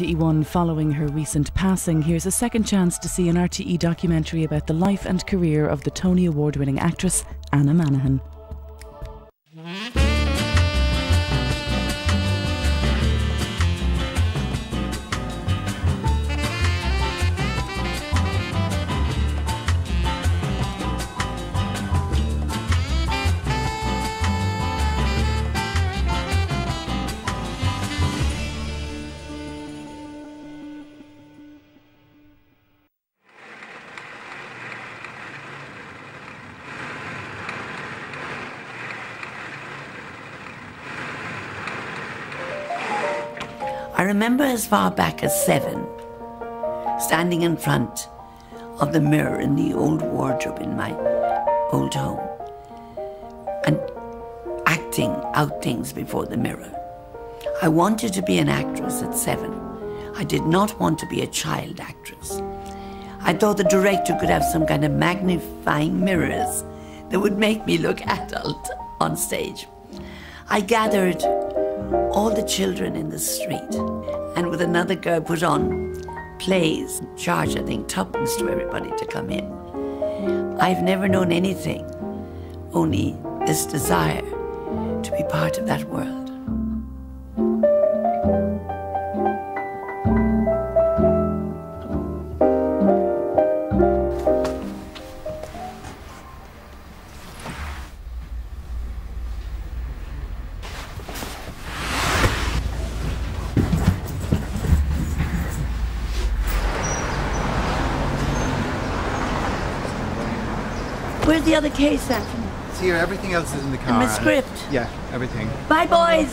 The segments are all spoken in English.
RTE1 following her recent passing, here's a second chance to see an RTE documentary about the life and career of the Tony Award-winning actress Anna Manahan. I remember as far back as 7, standing in front of the mirror in the old wardrobe in my old home and acting out things before the mirror. I wanted to be an actress at 7. I did not want to be a child actress. I thought the director could have some kind of magnifying mirrors that would make me look adult on stage. I gathered all the children in the street and with another girl put on plays, charged, I think, tuppence to everybody to come in. I've never known anything, only this desire to be part of that world. Where's the other case, Anthony? It's here. Everything else is in the car. And my script? Yeah, everything. Bye, boys.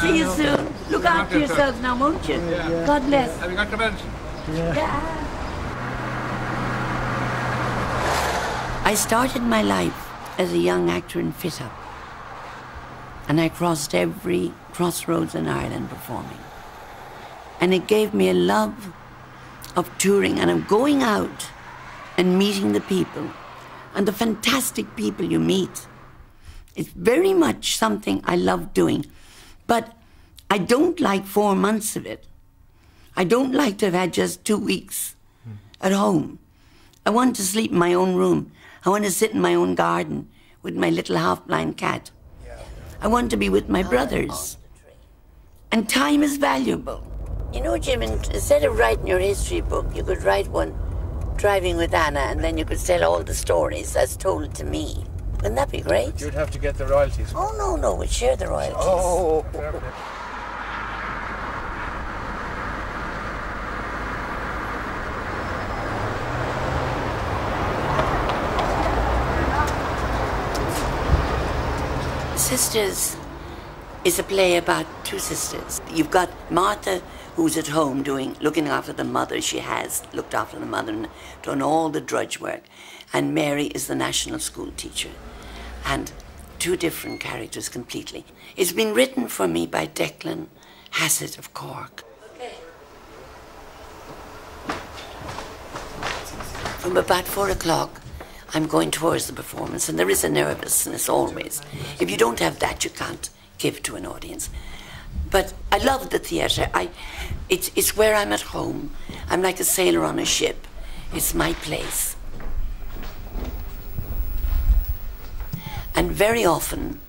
See you soon. Look after yourselves now, won't you? Yeah. God bless. Have you got your medicine? Yeah. I started my life as a young actor in fit-up. And I crossed every crossroads in Ireland performing. And it gave me a love of touring and of going out and meeting the people. And the fantastic people you meet. It's very much something I love doing. But I don't like 4 months of it. I don't like to have had just 2 weeks at home. I want to sleep in my own room. I want to sit in my own garden with my little half-blind cat. I want to be with my brothers. And time is valuable. You know, Jim, instead of writing your history book, you could write one driving with Anna, and then you could tell all the stories as told to me. Wouldn't that be great? You'd have to get the royalties. Oh, no, we'd share the royalties. Oh. Sisters is a play about 2 sisters. You've got Martha, who's at home looking after the mother. She has looked after the mother and done all the drudge work. And Mary is the national school teacher. And 2 different characters completely. It's been written for me by Declan Hassett of Cork. Okay. From about 4 o'clock, I'm going towards the performance, and there is a nervousness always. If you don't have that, you can't give to an audience. But I love the theatre. It's where I'm at home. I'm like a sailor on a ship. It's my place. And very often,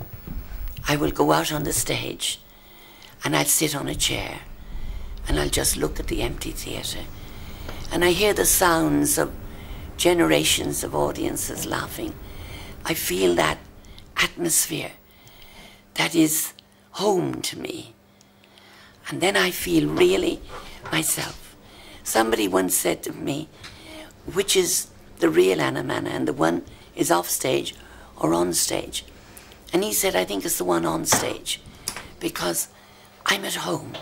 I will go out on the stage and I'll sit on a chair and I'll just look at the empty theatre. And I hear the sounds of generations of audiences laughing. I feel that atmosphere that is home to me. And then I feel really myself. Somebody once said to me, which is the real Anna Manahan, the one is off stage or on stage? And he said, I think it's the one on stage, because I'm at home.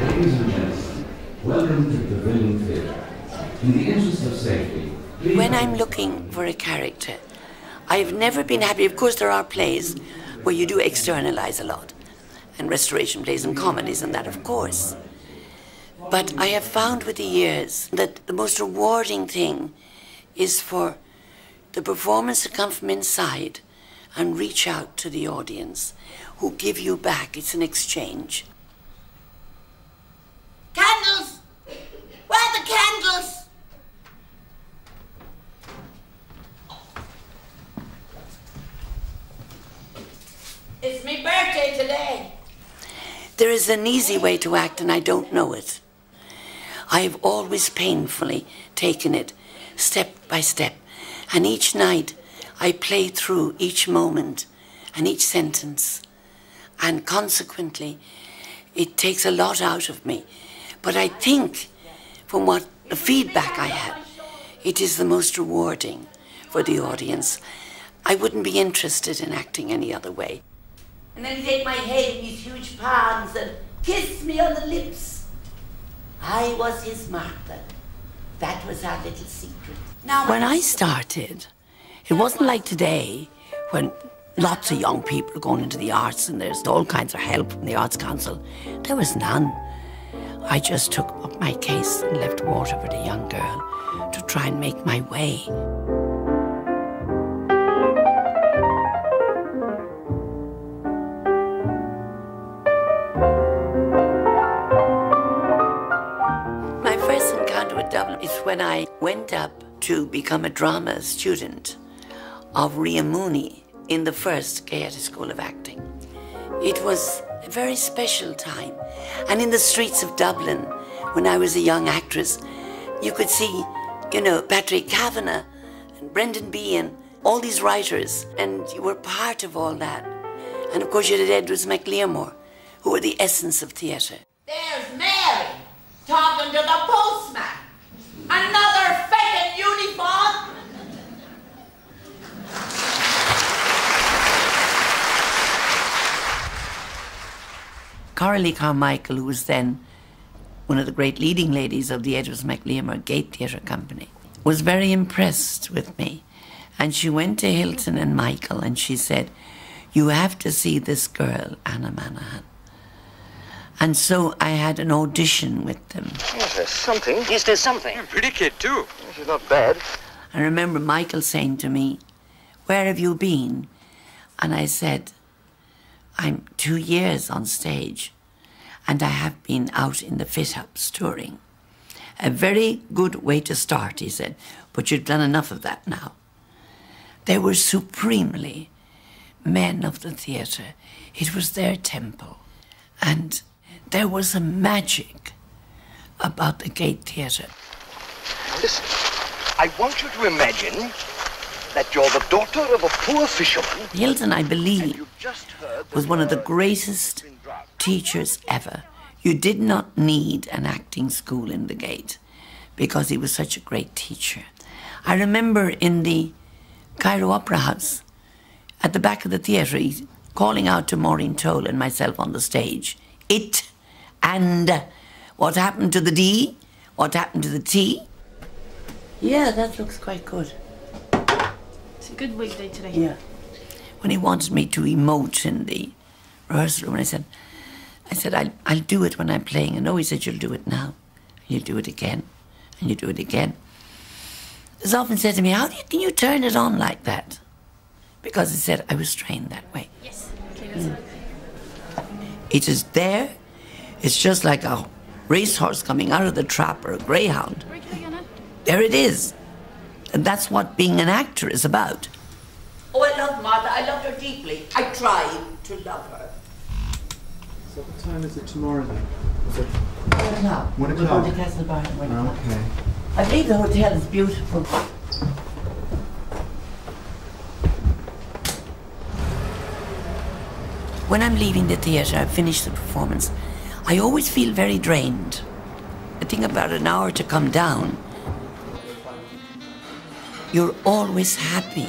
Ladies and gentlemen, welcome to the Pavilion Theatre. In the interest of safety, When I'm looking for a character, I've never been happy. Of course, there are plays where you do externalize a lot, and restoration plays and comedies and that, of course. But I have found with the years that the most rewarding thing is for the performance to come from inside and reach out to the audience who give you back. It's an exchange. Candles! Where are the candles? It's my birthday today. There is an easy way to act, and I don't know it. I have always painfully taken it step by step, and each night I play through each moment and each sentence, and consequently it takes a lot out of me. But I think from what the feedback I have, it is the most rewarding for the audience. I wouldn't be interested in acting any other way. And then he'd take my head in these huge palms and kiss me on the lips. I was his Martha. That was our little secret. Now, when I started, it wasn't like today when lots of young people are going into the arts and there's all kinds of help from the Arts Council. There was none. I just took up my case and left Waterford, a young girl, to try and make my way. Dublin is when I went up to become a drama student of Ria Mooney in the first Gaiety School of Acting. It was a very special time. And in the streets of Dublin, when I was a young actress, you could see, Patrick Kavanagh and Brendan Behan, all these writers, and you were part of all that. And of course you had Edwards MacLearmore, who were the essence of theatre. There's Mary talking to the postman. Another fake uniform! Coralie Carmichael, who was then one of the great leading ladies of the Edwards MacLearmore Gate Theatre Company, was very impressed with me. And she went to Hilton and Michael and she said, "You have to see this girl, Anna Manahan." And so I had an audition with them. Yes, there's something. Yes, there's something. You're a pretty kid, too. She's not bad. I remember Michael saying to me, "Where have you been?" And I said, "I'm 2 years on stage, and I have been out in the fit-ups touring." "A very good way to start," he said, "but you've done enough of that now." They were supremely men of the theatre. It was their temple. And there was a magic about the Gate Theatre. Listen, I want you to imagine that you're the daughter of a poor fisherman. Hilton, I believe, was one of the greatest teachers ever. You did not need an acting school in the Gate because he was such a great teacher. I remember in the Cairo Opera House, at the back of the theatre, calling out to Maureen Toll and myself on the stage, "It and what happened to the D? What happened to the T?" Yeah, that looks quite good. It's a good weekday today. Yeah. When he wanted me to emote in the rehearsal room, I said, I'll do it when I'm playing. And no, he said, "You'll do it now. And you'll do it again. And you do it again." He's often said to me, can you turn it on like that?" Because he said I was trained that way. Yes. Okay, that's it. It is there. It's just like a racehorse coming out of the trap or a greyhound. Where can I get it? There it is. And that's what being an actor is about. Oh, I love Martha. I loved her deeply. I tried to love her. So what time is it tomorrow then? Is it 1 o'clock. 1 We're o'clock? going to Castlebar at 1 o'clock. Okay. I believe the hotel is beautiful. When I'm leaving the theatre, I've finished the performance, I always feel very drained. I think about an hour to come down. You're always happy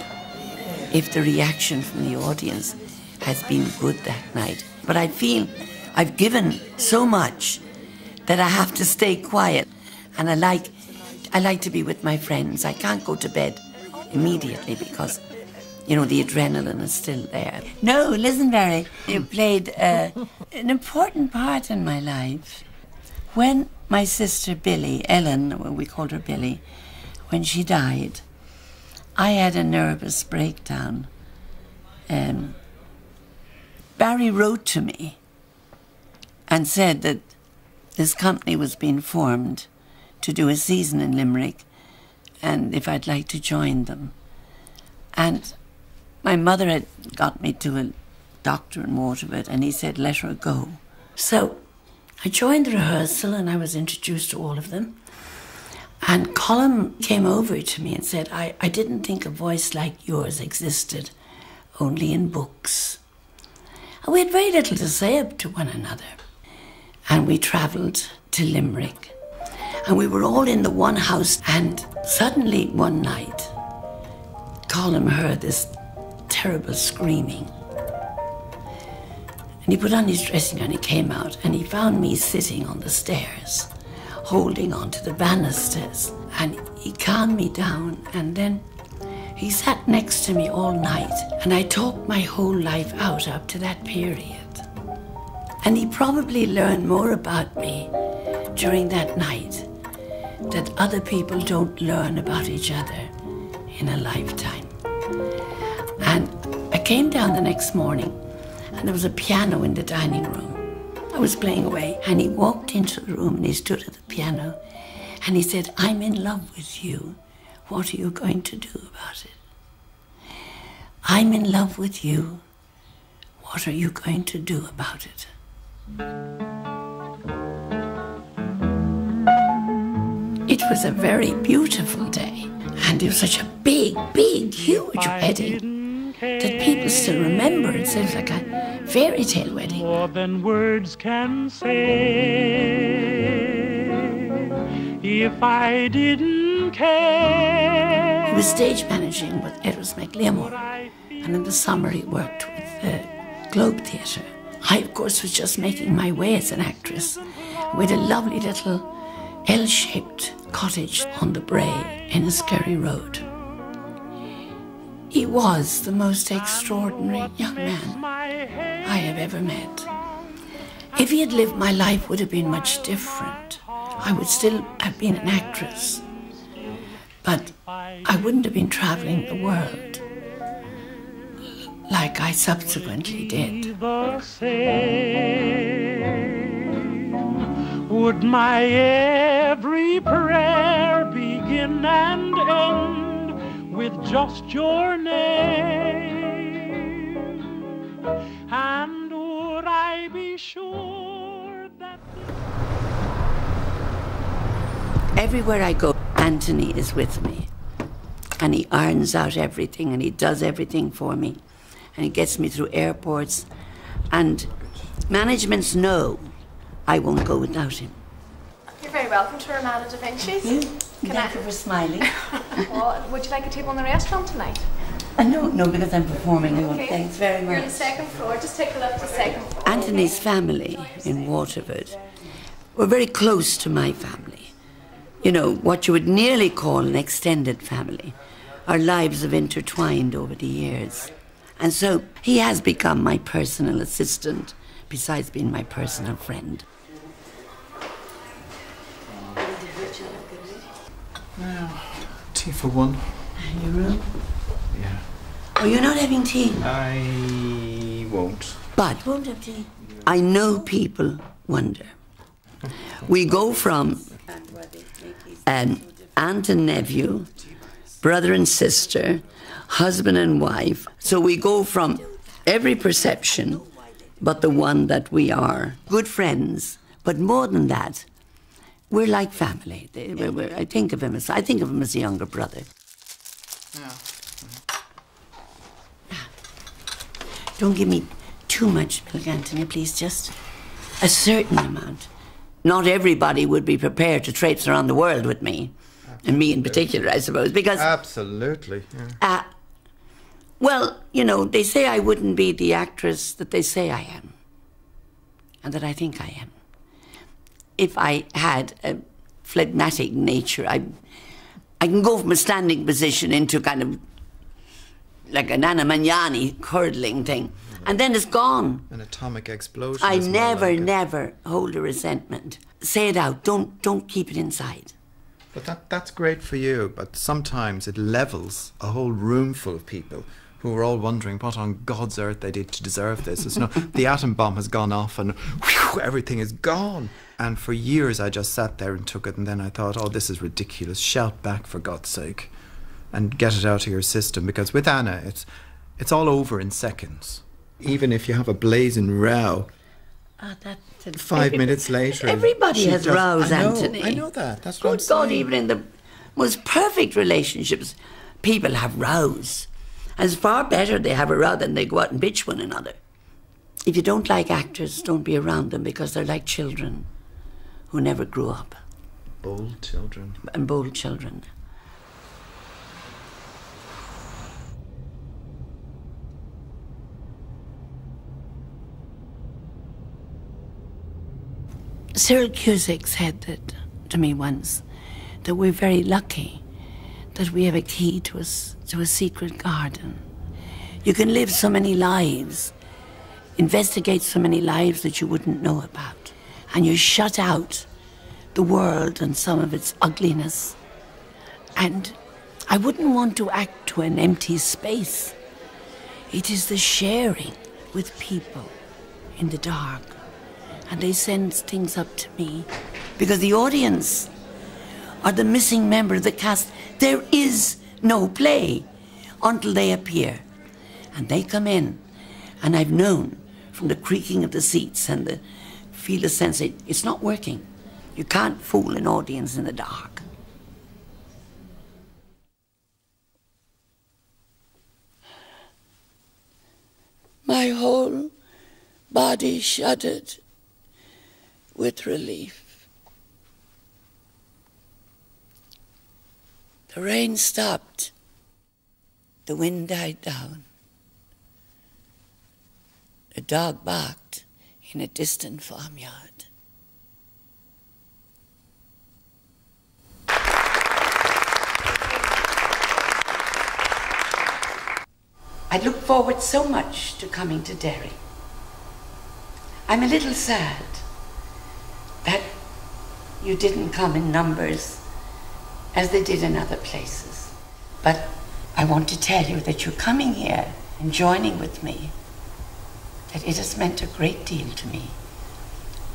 if the reaction from the audience has been good that night. But I feel I've given so much that I have to stay quiet. And I like to be with my friends. I can't go to bed immediately because You know, the adrenaline is still there. No, listen, Barry, it played an important part in my life. When my sister Billy, Ellen, we called her Billy, when she died, I had a nervous breakdown. Barry wrote to me and said that this company was being formed to do a season in Limerick and if I'd like to join them. And my mother had got me to a doctor in Waterford and he said, let her go. So I joined the rehearsal and I was introduced to all of them. And Colin came over to me and said, I didn't think a voice like yours existed, only in books. And we had very little to say to one another. And we travelled to Limerick. And we were all in the one house. And suddenly one night, Colin heard this terrible screaming. And he put on his dressing gown and he came out and he found me sitting on the stairs, holding on to the banisters. And he calmed me down and then he sat next to me all night and I talked my whole life out up to that period. And he probably learned more about me during that night that other people don't learn about each other in a lifetime. And I came down the next morning and there was a piano in the dining room. I was playing away and he walked into the room and he stood at the piano and he said, I'm in love with you. What are you going to do about it? I'm in love with you. What are you going to do about it? It was a very beautiful day and it was such a big, huge wedding that people still remember. It seems like a fairy tale wedding. More than words can say. If I didn't care. He was stage managing with Eros MacLeamore, and in the summer he worked with the Globe Theatre. I, of course, was just making my way as an actress. We had a lovely little L-shaped cottage on the Bray in Enniskerry Road. He was the most extraordinary young man I have ever met. If he had lived, my life would have been much different. I would still have been an actress, but I wouldn't have been traveling the world like I subsequently did. Would my every prayer begin and end with just your name? And would I be sure that... Everywhere I go, Anthony is with me. And he irons out everything and he does everything for me. And he gets me through airports. And managements know I won't go without him. You're very welcome to Romana da Vinci's. Thank you for smiling. Well, would you like a table in the restaurant tonight? No, because I'm performing. Okay. Thanks very much. You're on the second floor. Just take a look at the second floor. Anthony's family in Waterford were very close to my family. You know, what you would nearly call an extended family. Our lives have intertwined over the years. And so he has become my personal assistant, besides being my personal friend. Well, tea for one. Your room? Yeah. Oh, you're not having tea? I won't. But won't have tea. I know people wonder. We go from an aunt and nephew, brother and sister, husband and wife. So we go from every perception but the one that we are. Good friends, but more than that, we're like family. I think of him as a younger brother. Yeah. Don't give me too much milk, Anthony, please. Just a certain amount. Not everybody would be prepared to traipse around the world with me. Absolutely. And me in particular, I suppose, because... Absolutely, yeah. Well, you know, they say I wouldn't be the actress that they say I am. And that I think I am. If I had a phlegmatic nature, I can go from a standing position into kind of like an Manahan curdling thing. And then it's gone. An atomic explosion. I is more like it. never hold a resentment. Say it out. Don't keep it inside. But that's great for you, but sometimes it levels a whole room full of people who are all wondering what on God's earth they did to deserve this. It's, the atom bomb has gone off and whew, everything is gone. And for years I just sat there and took it, and then I thought, oh, this is ridiculous. Shout back, for God's sake, and get it out of your system. Because with Anna, it's all over in seconds. Even if you have a blazing row, 5 minutes later... Everybody has rows, Anthony. I know that. That's what I'm Good God, saying. even in the most perfect relationships, people have rows. And it's far better they have a row than they go out and bitch one another. If you don't like actors, don't be around them, because they're like children who never grew up. Bold children. And bold children. Cyril Cusack said that to me once, that we're very lucky that we have a key to a secret garden. You can live so many lives, investigate so many lives that you wouldn't know about, and you shut out the world and some of its ugliness. And I wouldn't want to act to an empty space. It is the sharing with people in the dark, and they send things up to me, because the audience are the missing member of the cast. There is no play until they appear. And they come in, and I've known from the creaking of the seats and the feel the sense that it's not working. You can't fool an audience in the dark. My whole body shuddered with relief. The rain stopped. The wind died down. A dog barked in a distant farmyard. I look forward so much to coming to Derry. I'm a little sad that you didn't come in numbers as they did in other places. But I want to tell you that you're coming here and joining with me, that it has meant a great deal to me.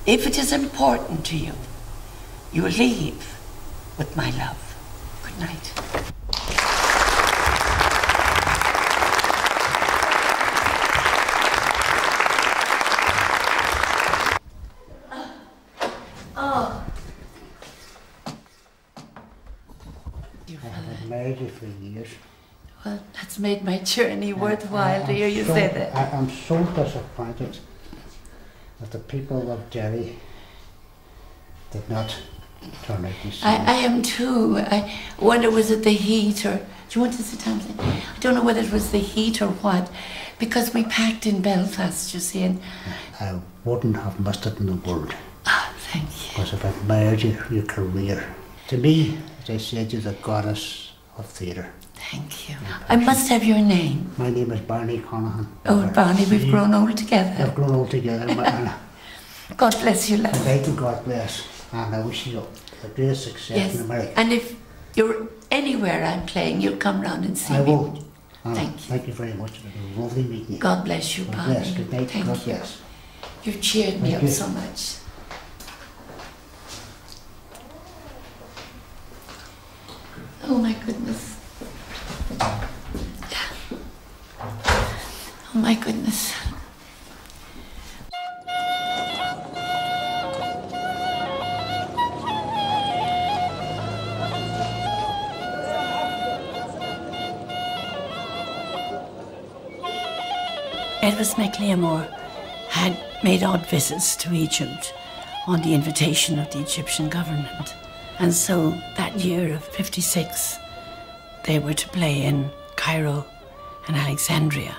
If it is important to you, you will leave with my love. Good night. Married you for years. Well, that's made my journey worthwhile to hear you say that. I'm so disappointed that the people of Derry did not turn out to see I am too. I wonder, was it the heat, or do you want to sit down? I don't know whether it was the heat or what, because we packed in Belfast, you see, and I wouldn't have missed it in the world. Ah, thank you. Because I've admired your career. To me, as I said, you're the goddess of theatre. Thank you. I must have your name. My name is Barney Conahan. Oh, Barney, we've grown old together. We've grown old together. God bless you, love. Thank you, God bless. And I wish you the greatest success in America. And if you're anywhere I'm playing, you'll come round and see I me. will. Thank you. Thank you very much. It was lovely meeting you. God bless you, God Barney. bless. Good night. Thank God you. bless. You've cheered me Thank up you. so much. Oh my goodness. Oh my goodness. Edward MacLeamore had made odd visits to Egypt on the invitation of the Egyptian government. And so that year of '56, they were to play in Cairo and Alexandria.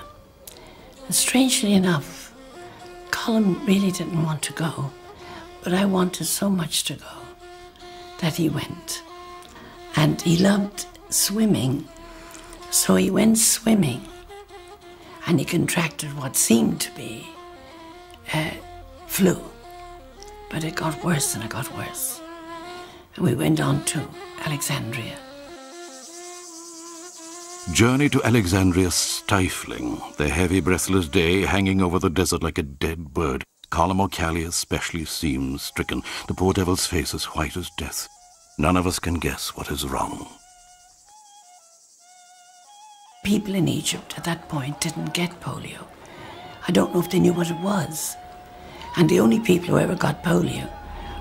And strangely enough, Colin really didn't want to go, but I wanted so much to go that he went. And he loved swimming, so he went swimming and he contracted what seemed to be flu. But it got worse and it got worse. And we went on to Alexandria. Journey to Alexandria stifling, the heavy, breathless day hanging over the desert like a dead bird. Colum O'Callaghan especially seems stricken, the poor devil's face as white as death. None of us can guess what is wrong. People in Egypt at that point didn't get polio. I don't know if they knew what it was. And the only people who ever got polio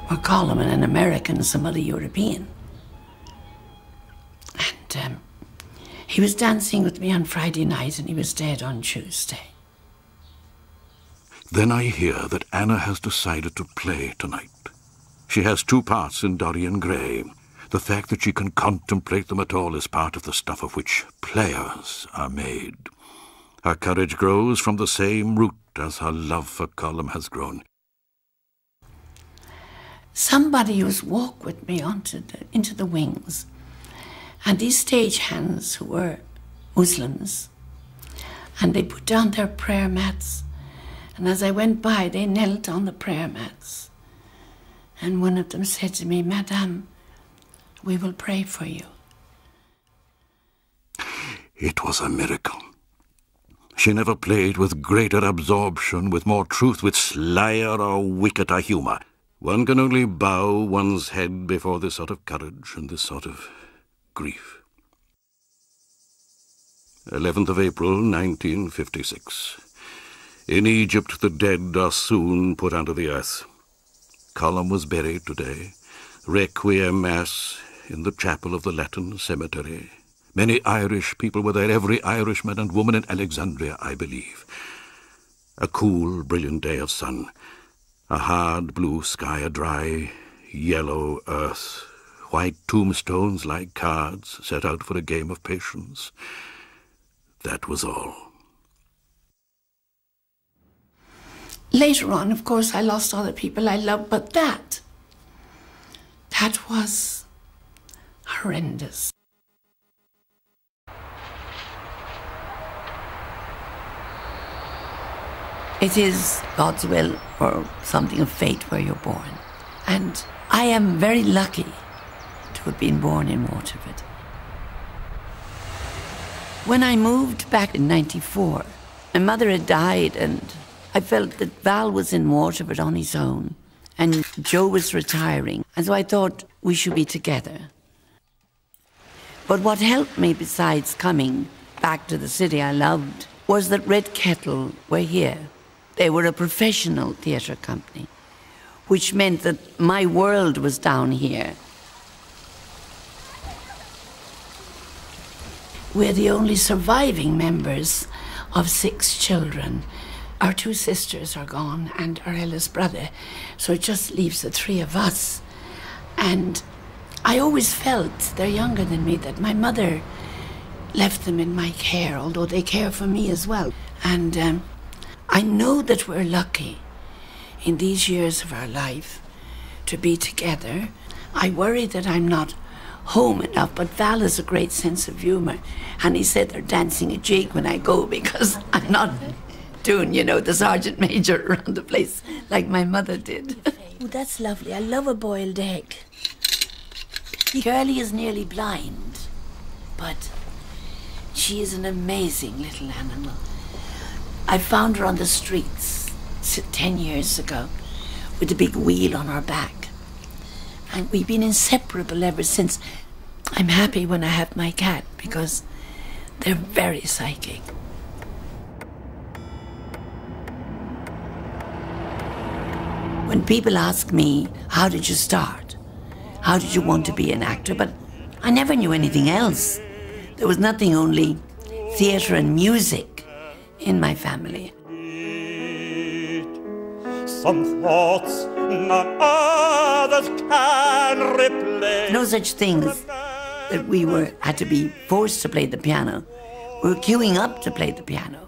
were Colum and an American and some other European. And he was dancing with me on Friday night and he was dead on Tuesday. Then I hear that Anna has decided to play tonight. She has 2 parts in Dorian Gray. The fact that she can contemplate them at all is part of the stuff of which players are made. Her courage grows from the same root as her love for Colum has grown. Somebody used to walk with me into the wings, and these stagehands who were Muslims, and they put down their prayer mats, and as I went by they knelt on the prayer mats, and one of them said to me, "Madame, we will pray for you." It was a miracle. She never played with greater absorption, with more truth, with slyer or wickeder humour. One can only bow one's head before this sort of courage and this sort of grief. 11th of April, 1956. In Egypt, the dead are soon put under the earth. Colum was buried today. Requiem Mass in the chapel of the Latin Cemetery. Many Irish people were there, every Irishman and woman in Alexandria, I believe. A cool, brilliant day of sun. A hard blue sky, a dry, yellow earth. White tombstones like cards set out for a game of patience. That was all. Later on, of course, I lost other people I loved, but that was horrendous. It is God's will or something of fate where you're born. And I am very lucky to have been born in Waterford. When I moved back in '94, my mother had died and I felt that Val was in Waterford on his own and Joe was retiring. And so I thought we should be together. But what helped me besides coming back to the city I loved was that Red Kettle were here. They were a professional theatre company, which meant that my world was down here. We're the only surviving members of 6 children. Our 2 sisters are gone and our eldest brother, so it just leaves the 3 of us. And I always felt, they're younger than me, that my mother left them in my care, although they care for me as well. And I know that we're lucky in these years of our life to be together. I worry that I'm not home enough, but Val has a great sense of humour. And he said they're dancing a jig when I go because I'm not doing, you know, the sergeant major around the place like my mother did. Oh, that's lovely. I love a boiled egg. Curly is nearly blind, but she is an amazing little animal. I found her on the streets 10 years ago with a big wheel on her back. And we've been inseparable ever since. I'm happy when I have my cat because they're very psychic. When people ask me, how did you start? How did you want to be an actor? But I never knew anything else. There was nothing, only theatre and music in my family. Some thoughts none others can replace. No such things that we had to be forced to play the piano. We were queuing up to play the piano.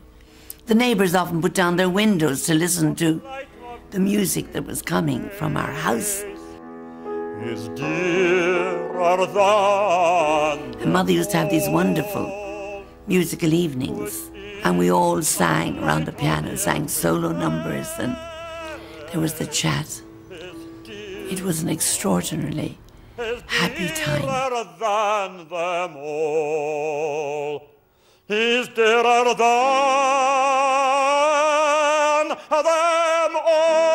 The neighbours often put down their windows to listen to the music that was coming from our house. Is dearer than and Mother used to have these wonderful musical evenings And we all sang around the piano, sang solo numbers, and there was the chat. It was an extraordinarily happy time. Than them all. He's dearer than them all.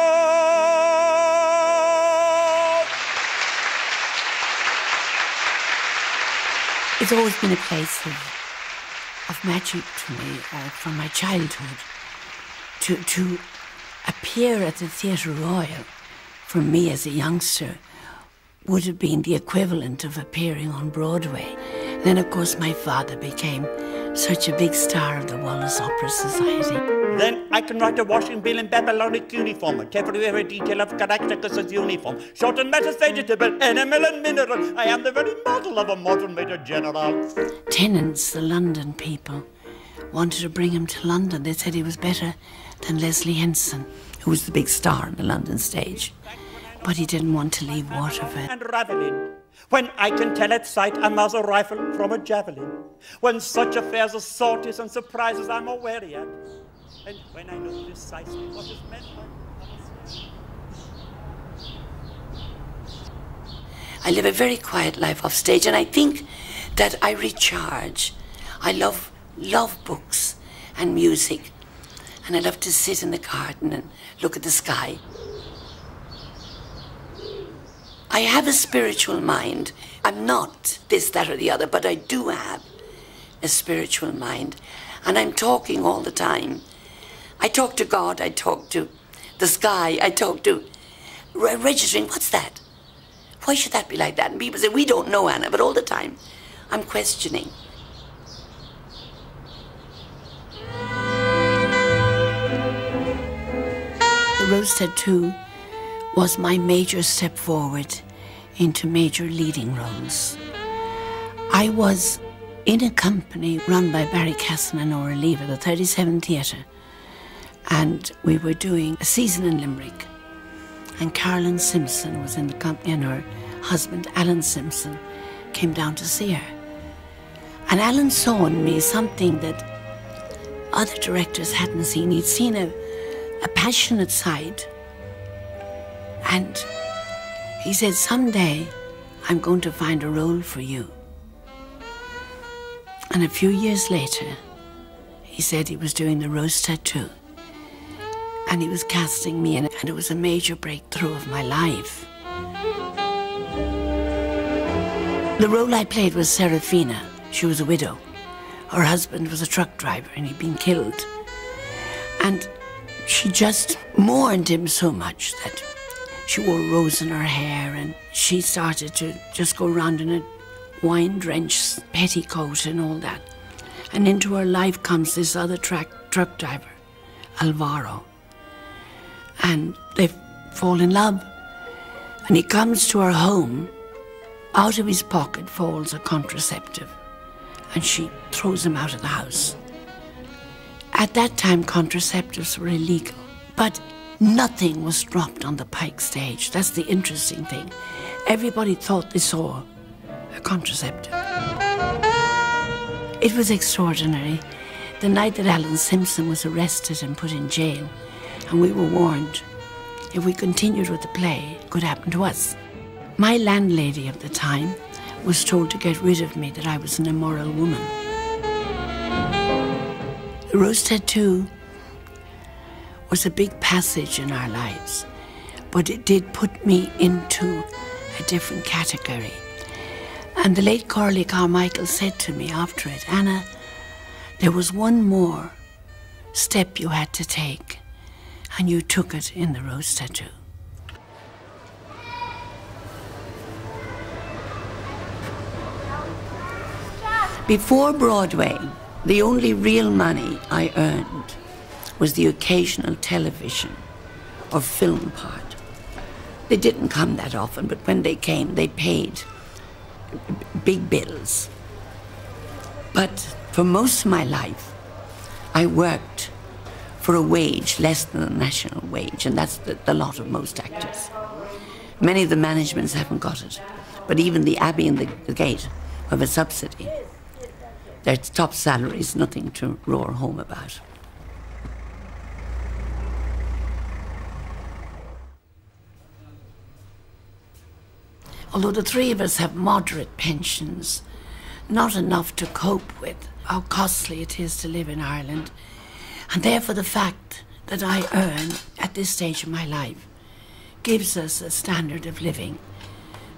It's always been a place of magic to me from my childhood. To appear at the Theatre Royal, for me as a youngster, would have been the equivalent of appearing on Broadway. Then, of course, my father became such a big star of the Wallace Opera Society. Then I can write a washing bill in Babylonic uniform, and every detail of Caractacus's uniform. Short and matters vegetable, animal and mineral. I am the very model of a modern Major General. Tenants, the London people, wanted to bring him to London. They said he was better than Leslie Henson, who was the big star on the London stage. But he didn't want to leave Waterford. And raveling, when I can tell at sight a muzzle rifle from a javelin. When such affairs of sorties and surprises I'm wary at. And when I know precisely what is meant by I live a very quiet life off stage, and I think that I recharge. I love books and music, and I love to sit in the garden and look at the sky. I have a spiritual mind. I'm not this, that, or the other, but I do have a spiritual mind, and I'm talking all the time. I talk to God, I talk to the sky, I talk to registering. What's that? Why should that be like that? And people say, we don't know, Anna, but all the time I'm questioning. The Rose Tattoo was my major step forward into major leading roles. I was in a company run by Barry Casson and Nora Lever, the 37 Theatre, and we were doing a season in Limerick. And Carolyn Simpson was in the company, and her husband, Alan Simpson, came down to see her. And Alan saw in me something that other directors hadn't seen. He'd seen a passionate side. And he said, someday I'm going to find a role for you. And a few years later, he said he was doing the Rose Tattoo. And he was casting me in it, and it was a major breakthrough of my life. The role I played was Serafina. She was a widow. Her husband was a truck driver, and he'd been killed. And she just mourned him so much that she wore a rose in her hair, and she started to just go around in a wine-drenched petticoat and all that. And into her life comes this other truck driver, Alvaro. And they fall in love. And he comes to her home. Out of his pocket falls a contraceptive, and she throws him out of the house. At that time, contraceptives were illegal, but nothing was dropped on the Pike stage. That's the interesting thing. Everybody thought they saw a contraceptive. It was extraordinary. The night that Alan Simpson was arrested and put in jail, and we were warned, if we continued with the play, it could happen to us. My landlady of the time was told to get rid of me, that I was an immoral woman. The Rose Tattoo was a big passage in our lives, but it did put me into a different category. And the late Corley Carmichael said to me after it, Anna, there was one more step you had to take, and you took it in the Rose Tattoo. Before Broadway, the only real money I earned was the occasional television or film part. They didn't come that often, but when they came, they paid big bills. But for most of my life, I worked for a wage less than the national wage, and that's the lot of most actors. Many of the managements haven't got it, but even the Abbey and the Gate have a subsidy. Their top salary is nothing to roar home about. Although the three of us have moderate pensions, not enough to cope with how costly it is to live in Ireland, and therefore the fact that I earn at this stage of my life gives us a standard of living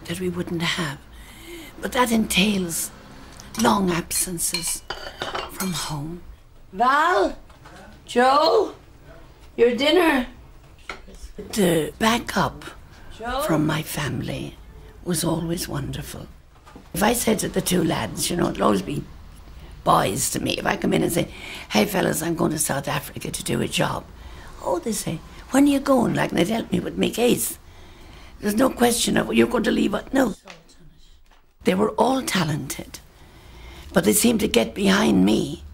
that we wouldn't have. But that entails long absences from home. Val? Joe? Your dinner? The backup from my family was always wonderful. If I said to the two lads, it'll always be boys to me. If I come in and say, hey fellas, I'm going to South Africa to do a job. Oh, they say, when are you going? Like, they'd help me with my case. There's no question of, you're going to leave it. No. They were all talented, but they seemed to get behind me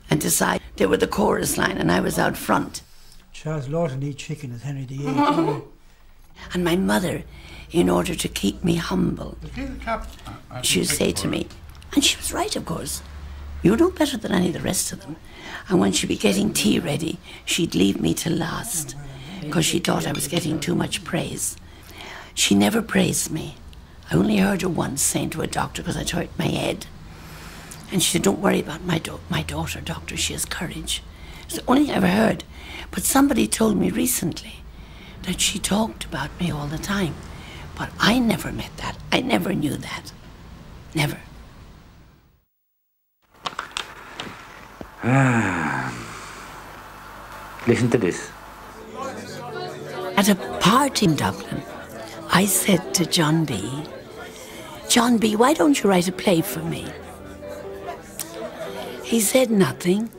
and decide they were the chorus line and I was out front. Charles Lawton eat chicken at Henry VIII. And my mother, in order to keep me humble, she would say to me, and she was right, of course, you know better than any of the rest of them. And when she'd be getting tea ready, she'd leave me till last, because she thought I was getting too much praise. She never praised me. I only heard her once saying to a doctor, because I'd hurt my head. And she said, don't worry about my daughter, doctor, she has courage. It's the only thing I ever heard. But somebody told me recently that she talked about me all the time. But I never met that. I never knew that. Never. Listen to this. At a party in Dublin, I said to John B., John B., why don't you write a play for me? He said nothing.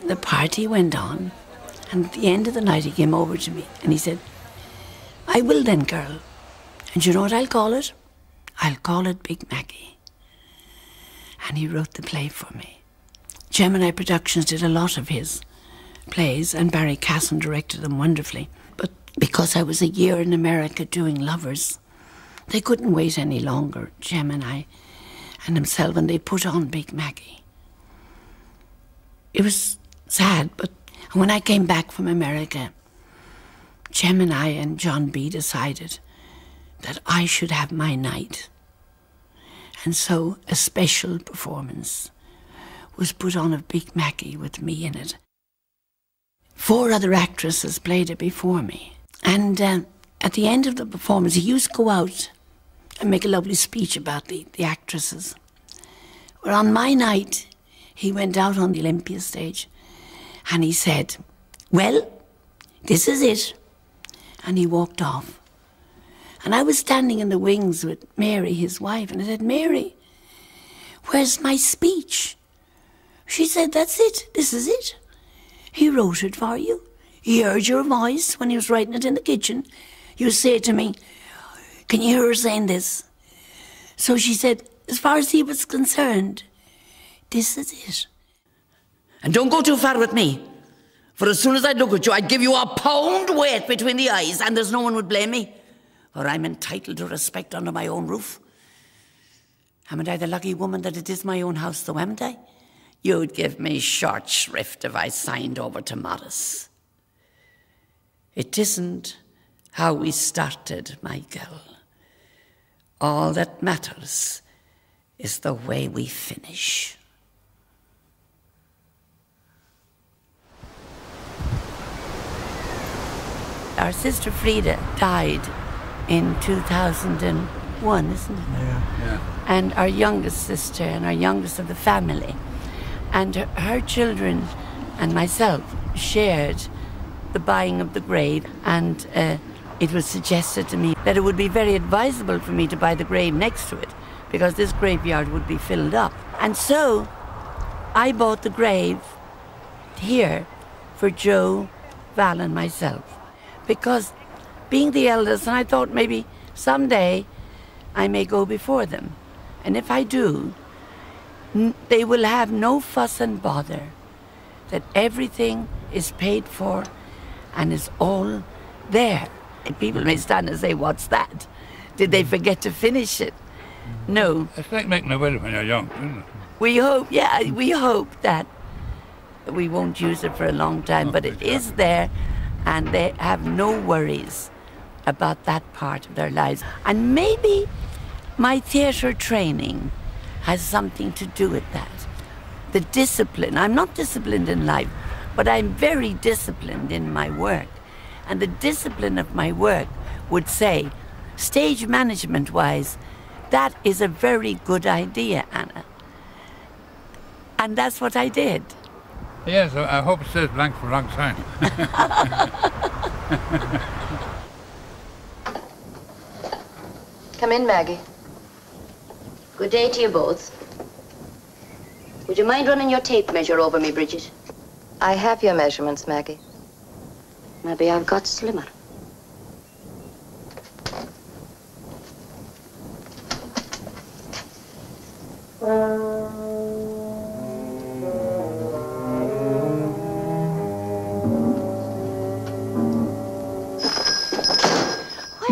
The party went on, and at the end of the night he came over to me and he said, I will then, girl. And you know what I'll call it? I'll call it Big Mackie. And he wrote the play for me. Gemini Productions did a lot of his plays, and Barry Casson directed them wonderfully. But because I was a year in America doing Lovers, they couldn't wait any longer, Gemini and himself, and they put on Big Mackie. It was sad, but when I came back from America, Gemini and John B. decided that I should have my night. And so a special performance was put on of Big Mackie with me in it. 4 other actresses played it before me. And at the end of the performance, he used to go out and make a lovely speech about the actresses. Well, on my night, he went out on the Olympia stage and he said, well, this is it. And he walked off. And I was standing in the wings with Mary, his wife, and I said, Mary, where's my speech? She said, that's it, this is it. He wrote it for you. He heard your voice when he was writing it in the kitchen. You say to me, can you hear her saying this? So she said, as far as he was concerned, this is it. And don't go too far with me, for as soon as I'd look at you, I'd give you a pound weight between the eyes, and there's no one would blame me, for I'm entitled to respect under my own roof. Haven't I the lucky woman that it is my own house, though, haven't I? You'd give me short shrift if I signed over to Morris. It isn't how we started, my girl. All that matters is the way we finish. Our sister Frida died in 2001, isn't it? Yeah. And our youngest sister, and our youngest of the family, and her children and myself shared the buying of the grave, and it was suggested to me that it would be very advisable for me to buy the grave next to it, because this graveyard would be filled up. And so I bought the grave here for Joe, Val and myself, because being the eldest, and I thought maybe someday I may go before them, and if I do, they will have no fuss and bother, that everything is paid for and is all there. And people may stand and say, what's that? Did they forget to finish it? No. It's like making a will when you're young, isn't it? We hope that we won't use it for a long time, but it is there, and they have no worries about that part of their lives. And maybe my theatre training has something to do with that. The discipline. I'm not disciplined in life, but I'm very disciplined in my work. And the discipline of my work would say, stage management-wise, that is a very good idea, Anna. And that's what I did. Yes, I hope it stays blank for a long time. Come in, Maggie. Good day to you both. Would you mind running your tape measure over me, Bridget? I have your measurements, Maggie. Maybe I've got slimmer.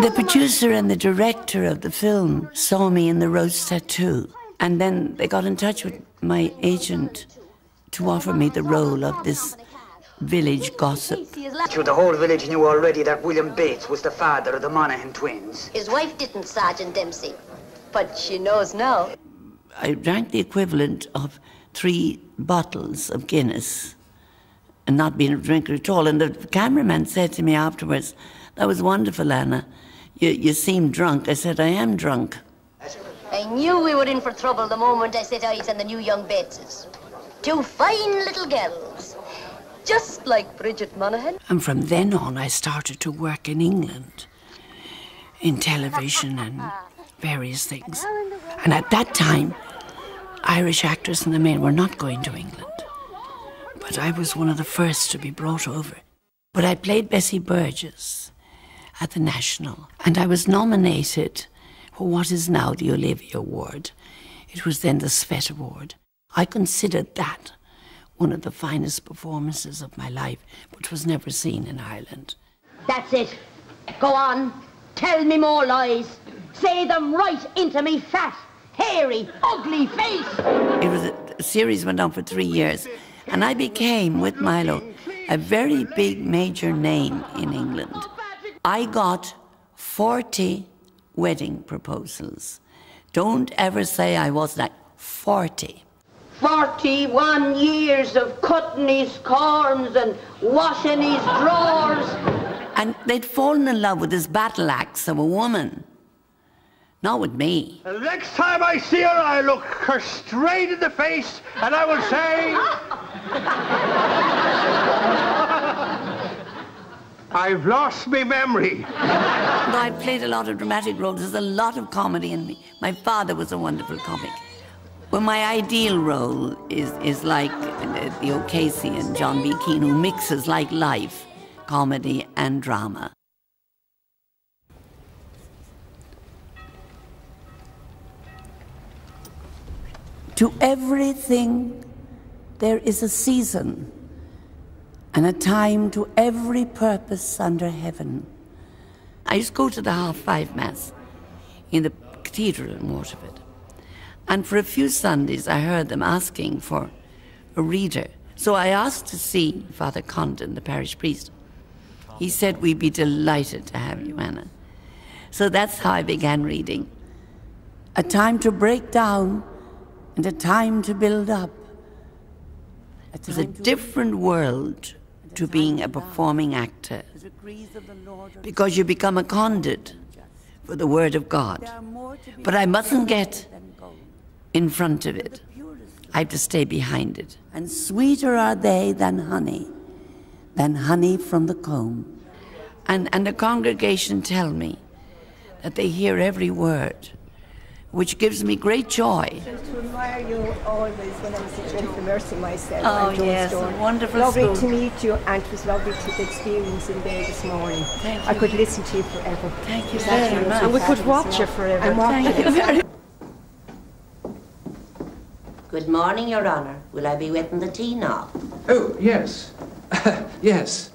The producer and the director of the film saw me in the rose tattoo, and then they got in touch with my agent to offer me the role of this village gossip. The whole village knew already that William Bates was the father of the Manahan twins. His wife didn't, Sergeant Dempsey, but she knows now. I drank the equivalent of 3 bottles of Guinness and not being a drinker at all. And the cameraman said to me afterwards, "That was wonderful, Anna. You seem drunk." I said, "I am drunk." I knew we were in for trouble the moment I set eyes on the new young Bateses. 2 fine little girls, just like Bridget Manahan. And from then on, I started to work in England, in television and various things. And at that time, Irish actors and the men were not going to England. But I was one of the first to be brought over. But I played Bessie Burgess at the National, and I was nominated for what is now the Olivia Award. It was then the Svet Award. I considered that one of the finest performances of my life, which was never seen in Ireland. That's it. Go on. Tell me more lies. Say them right into me fat, hairy, ugly face. It was a series went on for 3 years, and I became, with Milo, a very big major name in England. I got 40 wedding proposals. Don't ever say I wasn't like 40. 41 years of cutting his corns and washing his drawers. And they'd fallen in love with this battle axe of a woman. Not with me. The next time I see her, I'll look her straight in the face and I will say... I've lost my memory. I played a lot of dramatic roles. There's a lot of comedy in me. My father was a wonderful comic. Well, my ideal role is like the O'Casey and John B. Keane, who mixes like life, comedy and drama. To everything there is a season and a time to every purpose under heaven. I used to go to the 5:30 Mass in the cathedral in Waterford. And for a few Sundays I heard them asking for a reader. So I asked to see Father Condon, the parish priest. He said, "We'd be delighted to have you, Anna." So that's how I began reading. A time to break down and a time to build up. It's a different world to being a performing actor, because you become a conduit for the Word of God. But I mustn't get in front of it. I have to stay behind it. And sweeter are they than honey from the comb. And the congregation tell me that they hear every word, which gives me great joy. To admire you always when I was a gentle mercy myself. Oh, yes, a wonderful Lovely school. to meet you, and it was lovely to experience in there this morning. Thank I you. could listen to you forever. Thank you very much. And we could watch you forever. And Thank you very Good morning, Your Honour. Will I be wetting the tea now? Oh, yes. Yes.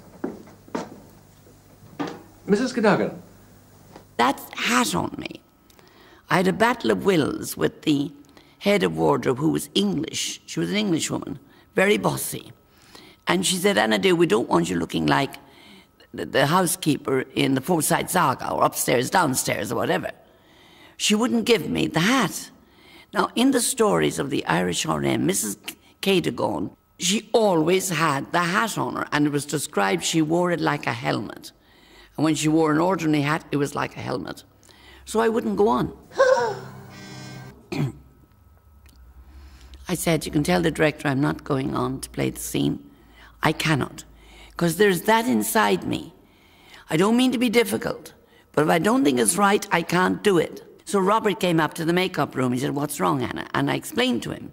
Mrs. Cadogan. That hat on me, I had a battle of wills with the head of wardrobe, who was English. She was an English woman, very bossy. And she said, Anna dear, we don't want you looking like the housekeeper in the Forsyte Saga, or upstairs, downstairs, or whatever. She wouldn't give me the hat. Now, in the stories of the Irish RM, Mrs. Cadogan, she always had the hat on her, and it was described she wore it like a helmet. And when she wore an ordinary hat, it was like a helmet. So I wouldn't go on. I said, you can tell the director I'm not going on to play the scene. I cannot, because there's that inside me. I don't mean to be difficult, but if I don't think it's right, I can't do it. So Robert came up to the makeup room. He said, what's wrong, Anna? And I explained to him.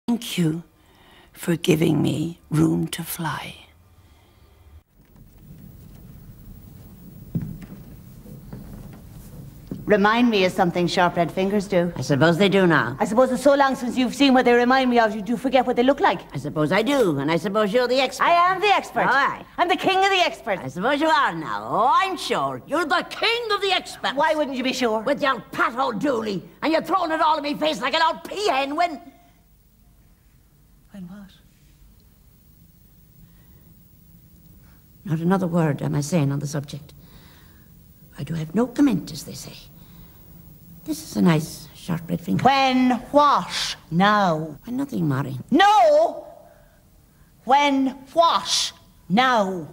Thank you for giving me room to fly. Remind me of something sharp red fingers do. I suppose they do now. I suppose it's so long since you've seen what they remind me of, you do forget what they look like. I suppose I do, and I suppose you're the expert. I am the expert. All right. I'm the king of the experts. I suppose you are now. Oh, I'm sure. You're the king of the experts. Why wouldn't you be sure? With your pat old dooley, and you're throwing it all in me face like an old peahen when... When what? Not another word am I saying on the subject. I do have no comment, as they say. This is a nice sharp red finger. When what? Now. When nothing, Mary. No! When what? Now.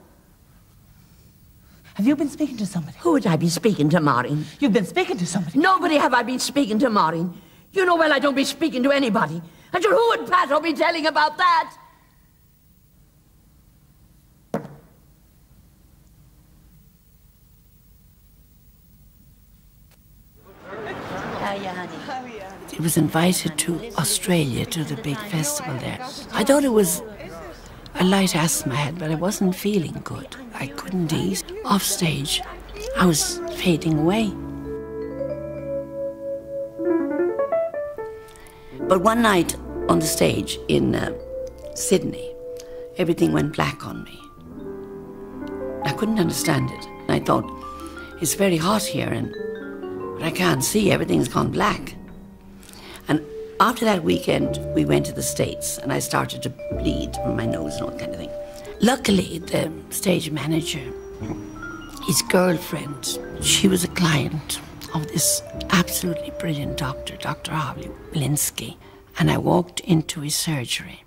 Have you been speaking to somebody? Who would I be speaking to, Maureen? You've been speaking to somebody. Nobody have I been speaking to, Maureen. You know well I don't be speaking to anybody. And sure, who would Pat be telling about that? It was invited to Australia to the big festival there. I thought it was a light asthma I had, but I wasn't feeling good. I couldn't eat. Off stage, I was fading away. But one night on the stage in Sydney, everything went black on me. I couldn't understand it. And I thought, it's very hot here, but I can't see, everything's gone black. And after that weekend, we went to the States, and I started to bleed from my nose and all that kind of thing. Luckily, the stage manager, his girlfriend, she was a client of this absolutely brilliant doctor, Dr. Harvey Blinsky, and I walked into his surgery.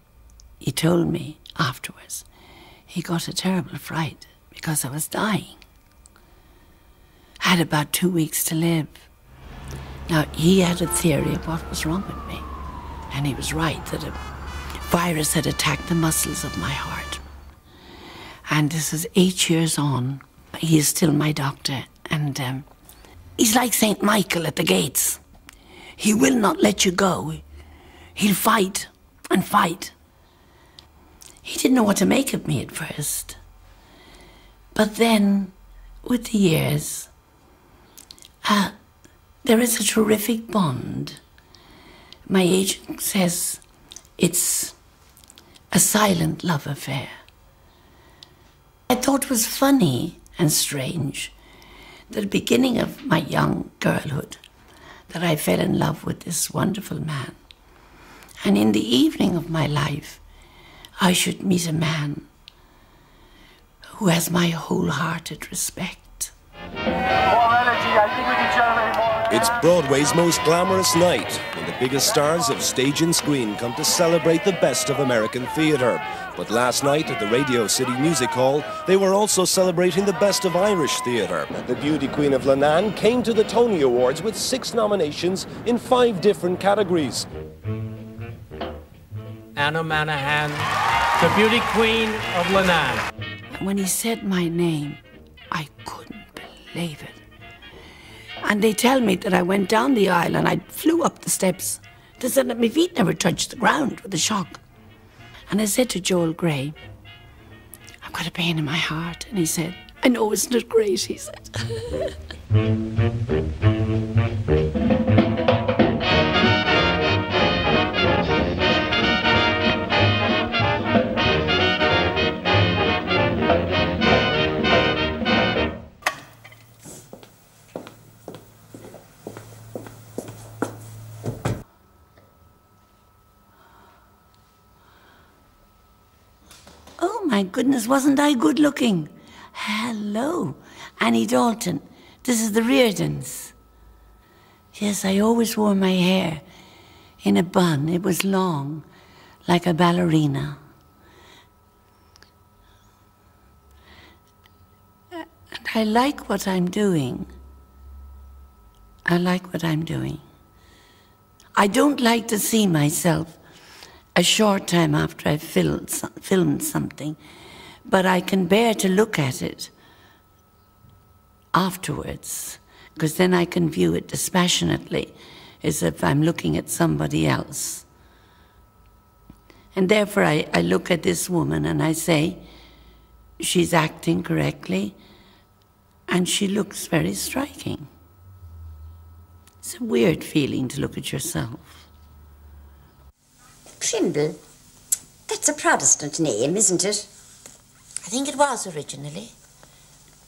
He told me afterwards he got a terrible fright because I was dying. I had about 2 weeks to live. Now, he had a theory of what was wrong with me, and he was right, that a virus had attacked the muscles of my heart. And this is 8 years on. He is still my doctor, and he's like St. Michael at the gates. He will not let you go. He'll fight and fight. He didn't know what to make of me at first. But then, with the years, there is a terrific bond. My agent says it's a silent love affair. I thought it was funny and strange that at the beginning of my young girlhood that I fell in love with this wonderful man. And in the evening of my life, I should meet a man who has my wholehearted respect. It's Broadway's most glamorous night, when the biggest stars of stage and screen come to celebrate the best of American theatre. But last night at the Radio City Music Hall, they were also celebrating the best of Irish theatre. The beauty queen of Manahan came to the Tony Awards with 6 nominations in 5 different categories. Anna Manahan, the beauty queen of Manahan. And when he said my name, I couldn't believe it. And they tell me that I went down the aisle and I flew up the steps. They said that my feet never touched the ground with the shock. And I said to Joel Gray, I've got a pain in my heart. And he said, I know, isn't it great, he said. Oh my goodness, wasn't I good looking? Hello, Annie Dalton. This is the Reardons. Yes, I always wore my hair in a bun. It was long, like a ballerina. And I like what I'm doing. I like what I'm doing. I don't like to see myself a short time after I've filmed something, but I can bear to look at it afterwards, because then I can view it dispassionately, as if I'm looking at somebody else. And therefore I look at this woman and I say, she's acting correctly, and she looks very striking. It's a weird feeling to look at yourself. Trimble. That's a Protestant name, isn't it? I think it was originally.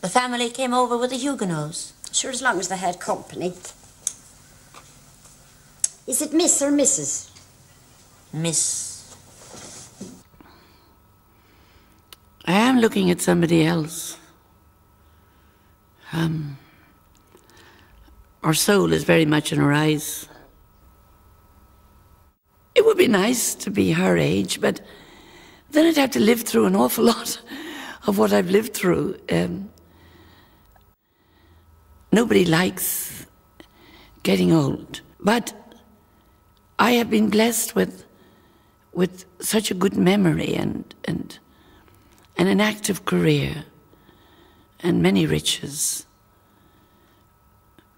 The family came over with the Huguenots. Sure, as long as they had company. Is it Miss or Mrs.? Miss. I am looking at somebody else. Our soul is very much in her eyes. It would be nice to be her age, but then I'd have to live through an awful lot of what I've lived through. Nobody likes getting old, but I have been blessed with such a good memory and an active career and many riches.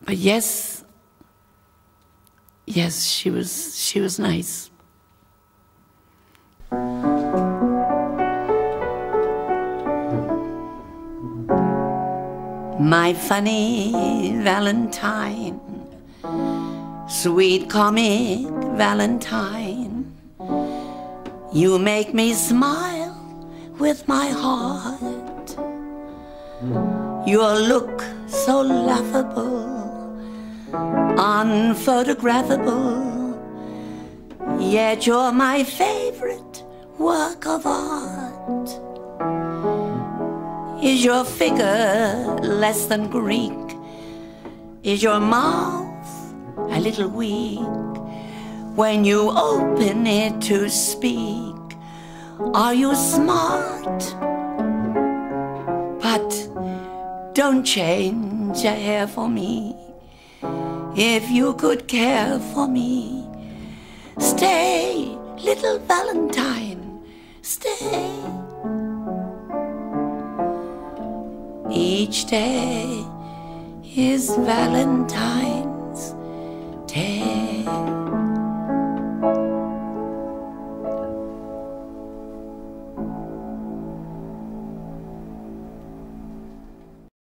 But yes, she was nice. My funny Valentine, sweet comic Valentine, you make me smile with my heart. Your look so laughable, unphotographable, yet you're my favorite work of art. Is your figure less than Greek? Is your mouth a little weak when you open it to speak? Are you smart? But don't change your hair for me. If you could care for me, stay, little Valentine, stay. Each day is Valentine's Day.